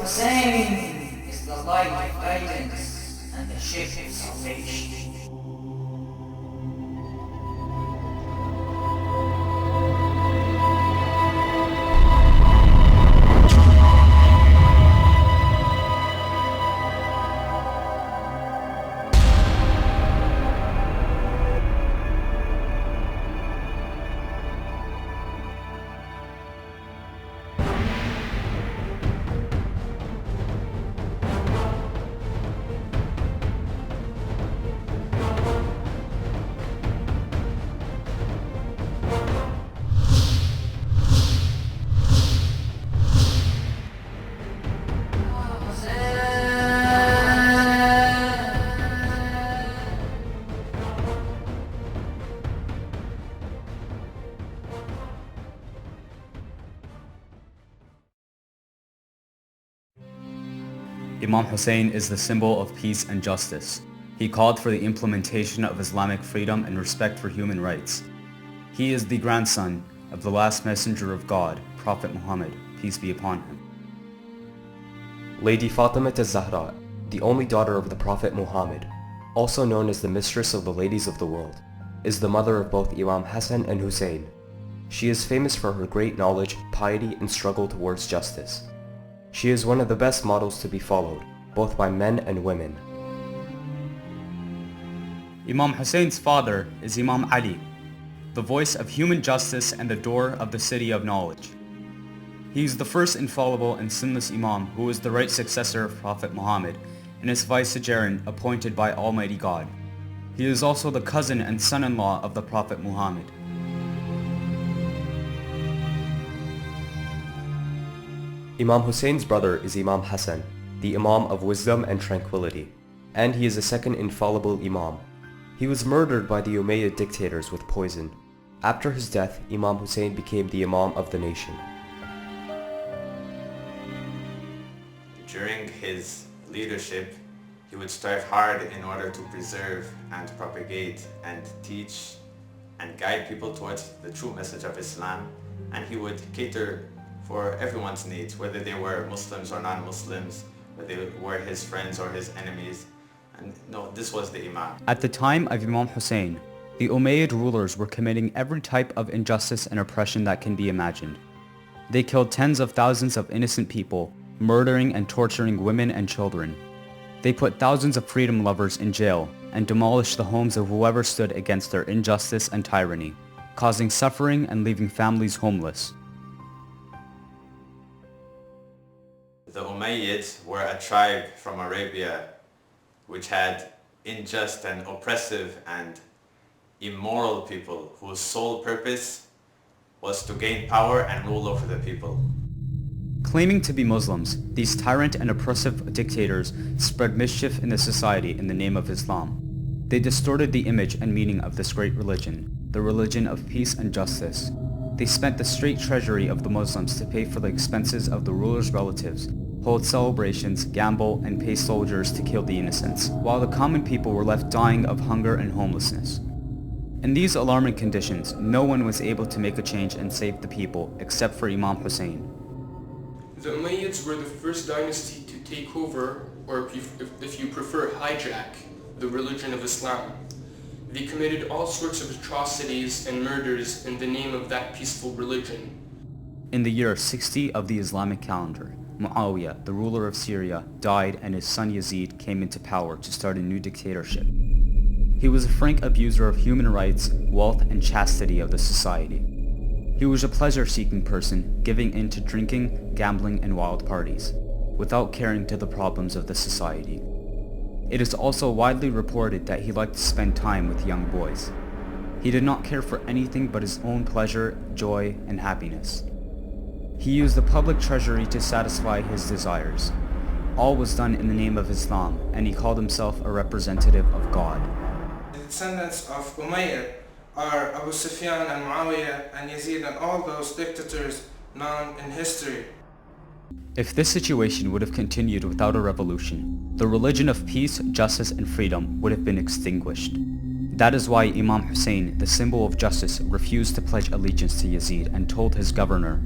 Hussein is the light of guidance and the ship of salvation. Imam Hussein is the symbol of peace and justice. He called for the implementation of Islamic freedom and respect for human rights. He is the grandson of the last messenger of God, Prophet Muhammad, peace be upon him. Lady Fatima az-Zahra, the only daughter of the Prophet Muhammad, also known as the mistress of the ladies of the world, is the mother of both Imam Hassan and Hussein. She is famous for her great knowledge, piety, and struggle towards justice. She is one of the best models to be followed, both by men and women. Imam Hussein's father is Imam Ali, the voice of human justice and the door of the city of knowledge. He is the first infallible and sinless Imam who is the right successor of Prophet Muhammad and his vicegerent appointed by Almighty God. He is also the cousin and son-in-law of the Prophet Muhammad. Imam Hussein's brother is Imam Hassan, the Imam of wisdom and tranquility, and he is the second infallible Imam. He was murdered by the Umayyad dictators with poison. After his death, Imam Hussein became the Imam of the nation. During his leadership, he would strive hard in order to preserve and propagate and teach and guide people towards the true message of Islam, and he would cater for everyone's needs, whether they were Muslims or non-Muslims, whether they were his friends or his enemies. And no, this was the Imam. At the time of Imam Hussein, the Umayyad rulers were committing every type of injustice and oppression that can be imagined. They killed tens of thousands of innocent people, murdering and torturing women and children. They put thousands of freedom lovers in jail and demolished the homes of whoever stood against their injustice and tyranny, causing suffering and leaving families homeless. The Umayyads were a tribe from Arabia which had unjust and oppressive and immoral people whose sole purpose was to gain power and rule over the people. Claiming to be Muslims, these tyrant and oppressive dictators spread mischief in the society in the name of Islam. They distorted the image and meaning of this great religion, the religion of peace and justice. They spent the state treasury of the Muslims to pay for the expenses of the ruler's relatives, hold celebrations, gamble, and pay soldiers to kill the innocents, while the common people were left dying of hunger and homelessness. In these alarming conditions, no one was able to make a change and save the people except for Imam Hussein. The Umayyads were the first dynasty to take over, or if you prefer, hijack, the religion of Islam. They committed all sorts of atrocities and murders in the name of that peaceful religion. In the year 60 of the Islamic calendar, Muawiyah, the ruler of Syria, died and his son Yazid came into power to start a new dictatorship. He was a frank abuser of human rights, wealth, and chastity of the society. He was a pleasure-seeking person, giving in to drinking, gambling, and wild parties, without caring to the problems of the society. It is also widely reported that he liked to spend time with young boys. He did not care for anything but his own pleasure, joy, and happiness. He used the public treasury to satisfy his desires. All was done in the name of Islam, and he called himself a representative of God. The descendants of Umayyad are Abu Sufyan and Muawiyah and Yazid and all those dictators known in history. If this situation would have continued without a revolution, the religion of peace, justice, and freedom would have been extinguished. That is why Imam Hussein, the symbol of justice, refused to pledge allegiance to Yazid and told his governor,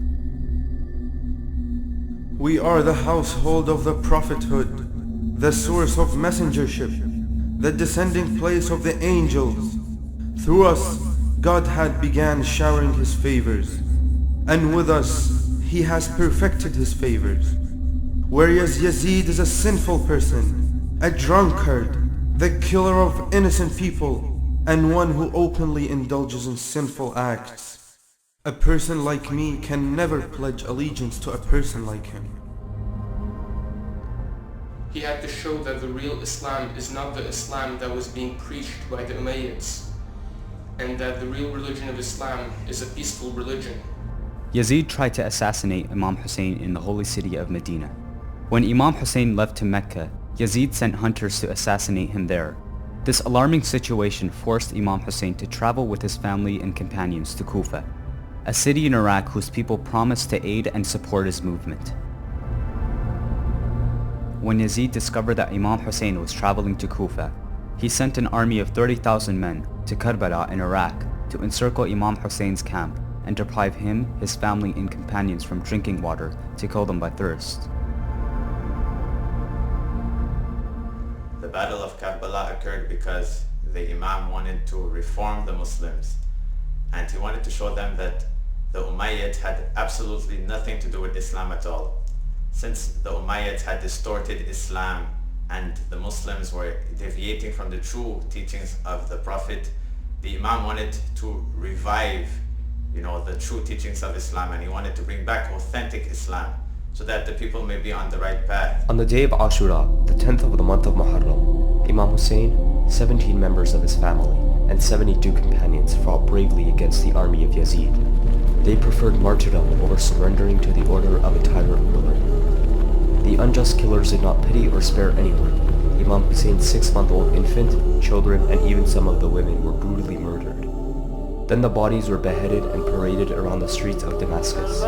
We are the household of the prophethood, the source of messengership, the descending place of the angels. Through us, God had began showering His favors, and with us, He has perfected His favors. Whereas Yazid is a sinful person, a drunkard, the killer of innocent people, and one who openly indulges in sinful acts. A person like me can never pledge allegiance to a person like him. He had to show that the real Islam is not the Islam that was being preached by the Umayyads, and that the real religion of Islam is a peaceful religion. Yazid tried to assassinate Imam Hussein in the holy city of Medina. When Imam Hussein left to Mecca, Yazid sent hunters to assassinate him there. This alarming situation forced Imam Hussein to travel with his family and companions to Kufa, a city in Iraq whose people promised to aid and support his movement. When Yazid discovered that Imam Hussein was traveling to Kufa, he sent an army of 30,000 men to Karbala in Iraq to encircle Imam Hussein's camp and deprive him, his family and companions from drinking water to kill them by thirst. The Battle of Karbala occurred because the Imam wanted to reform the Muslims, and he wanted to show them that the Umayyads had absolutely nothing to do with Islam at all. Since the Umayyads had distorted Islam and the Muslims were deviating from the true teachings of the Prophet, the Imam wanted to revive, the true teachings of Islam, and he wanted to bring back authentic Islam so that the people may be on the right path. On the day of Ashura, the 10th of the month of Muharram, Imam Hussein, 17 members of his family, and 72 companions fought bravely against the army of Yazid. They preferred martyrdom over surrendering to the order of a tyrant ruler. The unjust killers did not pity or spare anyone. Imam Hussein's 6-month-old infant, children, and even some of the women were brutally murdered. Then the bodies were beheaded and paraded around the streets of Damascus.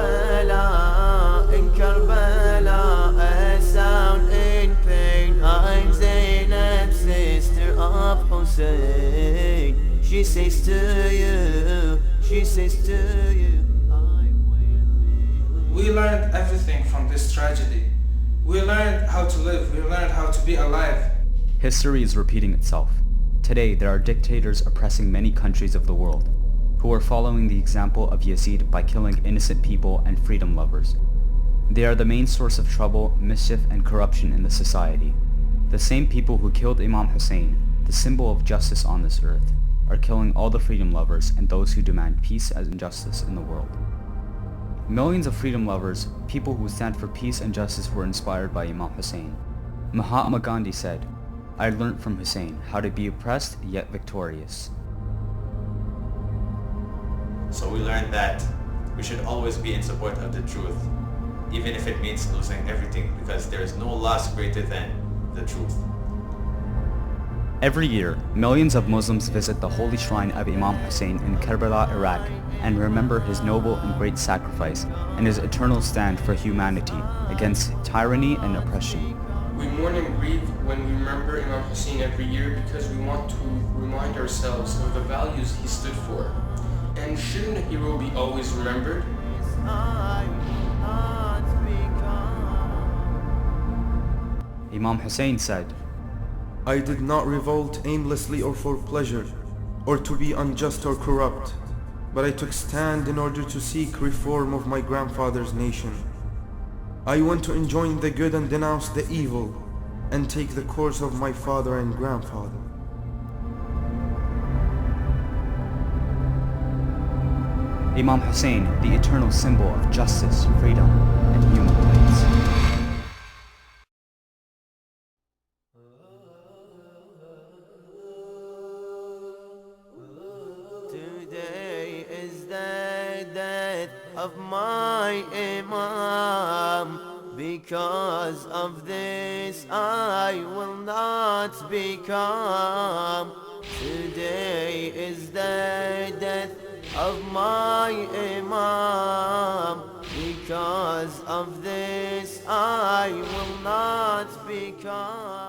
In Karbala, a sound in pain. I'm Zainab, sister of Hussein. She says to you, We learned everything from this tragedy. We learned how to live. We learned how to be alive. History is repeating itself. Today, there are dictators oppressing many countries of the world, who are following the example of Yazid by killing innocent people and freedom lovers. They are the main source of trouble, mischief, and corruption in the society. The same people who killed Imam Hussein, the symbol of justice on this earth, are killing all the freedom lovers and those who demand peace and justice in the world. Millions of freedom lovers, people who stand for peace and justice, were inspired by Imam Hussein. Mahatma Gandhi said, "I learnt from Hussein how to be oppressed yet victorious." So we learned that we should always be in support of the truth, even if it means losing everything, because there is no loss greater than the truth. Every year, millions of Muslims visit the holy shrine of Imam Hussein in Karbala, Iraq, and remember his noble and great sacrifice and his eternal stand for humanity against tyranny and oppression. We mourn and grieve when we remember Imam Hussein every year because we want to remind ourselves of the values he stood for. And shouldn't a hero be always remembered? Imam Hussein said, I did not revolt aimlessly or for pleasure, or to be unjust or corrupt, but I took stand in order to seek reform of my grandfather's nation. I went to enjoin the good and denounce the evil, and take the course of my father and grandfather. Imam Hussein, the eternal symbol of justice, freedom, and human rights. Today is the death of my Imam. Because of this I will not be calm. Today is the death of my Imam. Because of this I will not be calm.